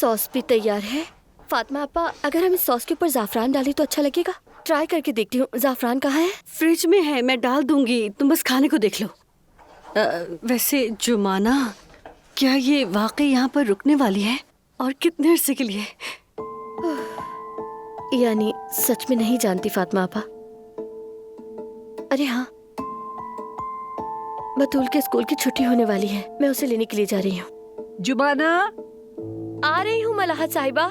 Sauce भी तैयार है। फातिमा आपा, अगर हम इस सॉस के ऊपर ज़ाफ़रान डालें तो अच्छा लगेगा? ट्राई करके देखती हूँ। ज़ाफ़रान कहाँ है? फ्रिज में है, मैं डाल दूंगी, तुम बस खाने को देख लो। वैसे जुमाना, क्या ये वाकई यहाँ पर रुकने वाली है? और कितने अरसे के लिए? यानी सच में नहीं जानती फातिमा आपा। अरे हाँ, बतूल के स्कूल की छुट्टी होने वाली है, मैं उसे लेने के लिए जा रही हूँ। जुबाना, आ रही हूँ मलाहत साहिबा।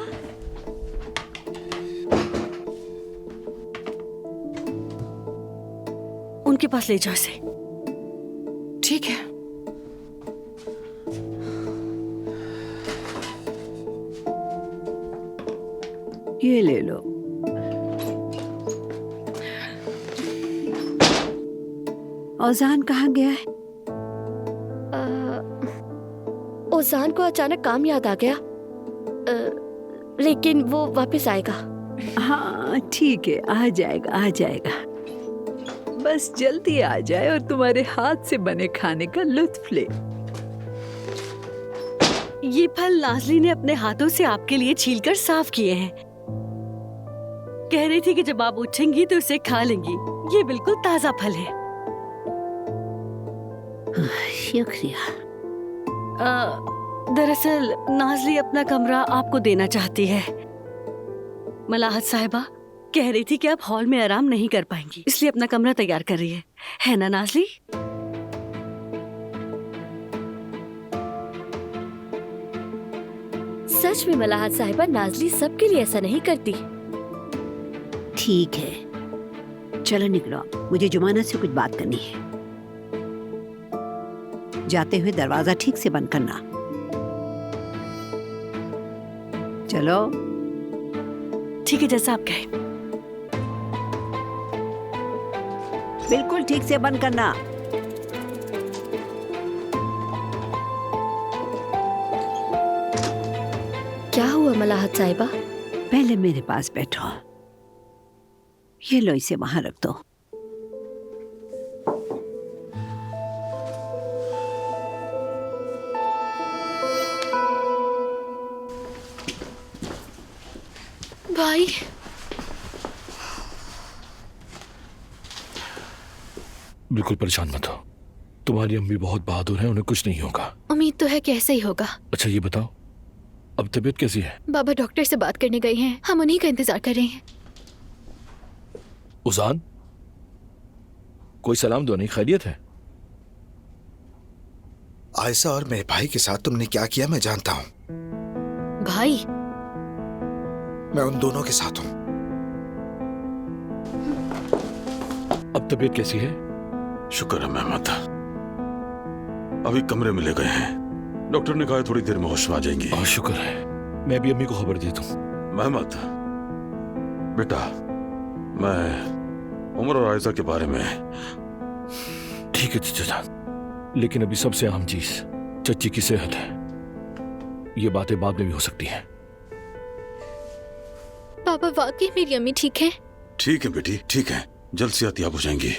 उनके पास ले जाओ इसे। ठीक है। ये ले लो। औजान कहाँ गया है? ओजान को अचानक काम याद आ गया, लेकिन वो वापस आएगा। हाँ ठीक है, आ जाएगा आ जाएगा। बस जल्दी आ जाए और तुम्हारे हाथ से बने खाने का लुत्फ ले। ये फल नाज़ली ने अपने हाथों से आपके लिए छीलकर साफ किए हैं। कह रही थी कि जब आप उठेंगी तो इसे खा लेंगी। ये बिल्कुल ताजा फल है। शुक्रिया। दरअसल नाज़ली अपना कमरा आपको देना चाहती है। मलाहत साहिबा कह रही थी कि आप हॉल में आराम नहीं कर पाएंगी, इसलिए अपना कमरा तैयार कर रही है ना नाज़ली? सच में मलाहत साहिबा, नाज़ली सबके लिए ऐसा नहीं करती। ठीक है, चलो निकलो, मुझे जुमाना से कुछ बात करनी है। जाते हुए दरवाजा ठीक से बंद करना। चलो। ठीक है, जैसा आप कहें। बिल्कुल ठीक से बंद करना। क्या हुआ मलाहत साहिबा? पहले मेरे पास बैठो। ये लो, इसे वहां रख दो। भाई, बिल्कुल परेशान मत हो। तुम्हारी अम्मी बहुत बहादुर हैं, उन्हें कुछ नहीं होगा। उम्मीद तो है कि ऐसा ही होगा। अच्छा ये बताओ, अब तबीयत कैसी है? बाबा डॉक्टर से बात करने गए हैं, हम उन्हीं का इंतजार कर रहे हैं। उजान, कोई सलाम दो, नहीं खैरियत है? आयशा और मेरे भाई के साथ तुमने क्या किया मैं जानता हूँ। भाई? मैं उन दोनों के साथ हूँ। अब तबीयत कैसी है? शुक्र है मेहमत, अभी कमरे में ले गए हैं। डॉक्टर ने कहा थोड़ी देर में होश में आ जाएंगी। शुक्र है, मैं भी अम्मी को खबर दे दूं। मेहमत बेटा, मैं उमर और आयशा के बारे में। ठीक है चचा जान, लेकिन अभी सबसे अहम चीज चच्ची की सेहत है। ये बातें बाद में भी हो सकती हैं। पापा वाकई मेरी अम्मी ठीक है? ठीक है बेटी, ठीक है, जल्द से याब हो जाएंगी।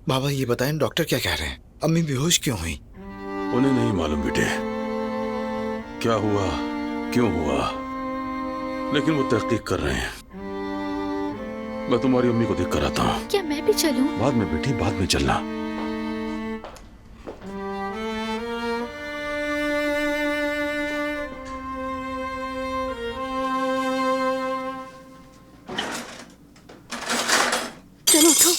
बाबा ये बताएं, डॉक्टर क्या कह रहे हैं? अम्मी बेहोश क्यों हुई? उन्हें नहीं मालूम बेटे क्या हुआ, क्यों हुआ, लेकिन वो तहकीक कर रहे हैं। मैं तुम्हारी अम्मी को देख कर आता हूँ। क्या मैं भी चलूं? बाद में बेटी, बाद में चलना। चलो उठो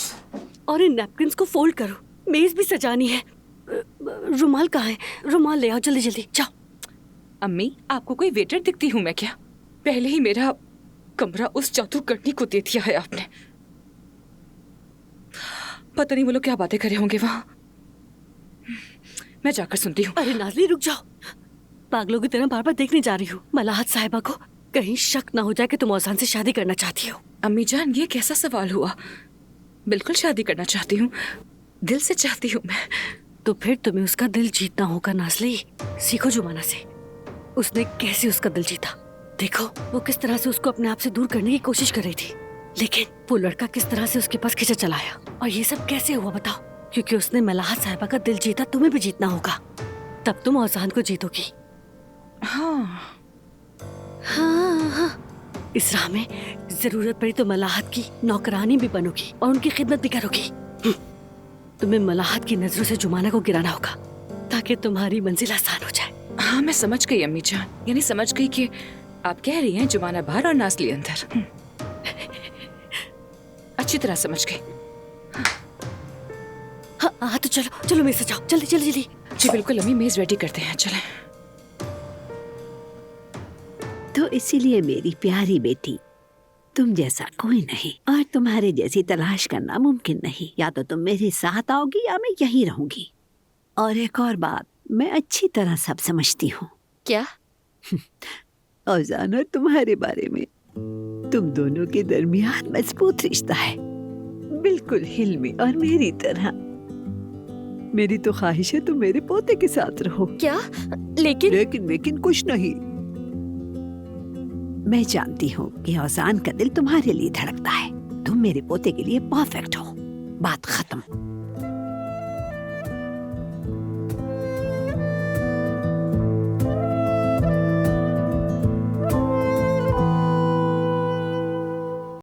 और इन नैपकिन्स को फोल्ड करो। मेज भी सजानी है। रुमाल कहाँ है? रुमाल ले आओ जल्दी जल्दी, जाओ। अम्मी, आपको कोई वेटर दिखती हूँ मैं क्या? पहले ही मेरा कमरा उस जादूगरनी को दे दिया है आपने। पता नहीं वो लोग क्या बातें करे होंगे वहां। मैं जाकर सुनती हूँ। अरे नाज़ली रुक जाओ, पागलों की तरह बार बार देखने जा रही हूँ। मलाहत साहिबा को कहीं शक ना हो जाए कि तुम औसान से शादी करना चाहती हो। अम्मी जान, ये कैसा सवाल हुआ? बिल्कुल शादी करना चाहती हूँ, दिल से चाहती हूँ मैं। तो फिर तुम्हें उसका दिल जीतना होगा नाज़ली। सीखो जुमाना से, उसने कैसे उसका दिल जीता। देखो वो किस तरह से उसको अपने आप से दूर करने की कोशिश कर रही थी, लेकिन वो लड़का किस तरह से उसके पास खिंचा चला आया। और ये सब कैसे हुआ बताओ? क्योंकि उसने मलाहत साहिबा का दिल जीता, तुम्हें भी जीतना होगा, तब तुम औजान को जीतोगी। हाँ, इस राह में जरूरत पड़ी तो मलाहत की नौकरानी भी बनोगी और उनकी खिदमत भी करोगी। तुम्हें मलाहत की नजरों से जुमाना को गिराना होगा ताकि तुम्हारी मंजिल आसान हो जाए। हाँ, मैं समझ गई अम्मी जान, यानी समझ गई कि आप कह रही हैं जुमाना बाहर और नासली अंदर। अच्छी तरह समझ गई। हाँ तो चलो चलो मेरे साथ जाओ, जल्दी जल्दी जल्दी। जी बिल्कुल अम्मी, मेज रेडी करते हैं, चलें। तो इसीलिए मेरी प्यारी बेटी, तुम जैसा कोई नहीं और तुम्हारे जैसी तलाश करना मुमकिन नहीं। या तो तुम मेरे साथ आओगी या मैं यहीं रहूंगी। और एक और बात, मैं अच्छी तरह सब समझती हूँ। क्या? औजान और तुम्हारे बारे में। तुम दोनों के दरमियान मजबूत रिश्ता है, बिल्कुल हिल्मी और मेरी तरह। मेरी तो ख्वाहिश है तुम मेरे पोते के साथ रहो। क्या? लेकिन लेकिन कुछ नहीं। मैं जानती हूँ कि औजान का दिल तुम्हारे लिए धड़कता है। तुम मेरे पोते के लिए परफेक्ट हो। बात खत्म।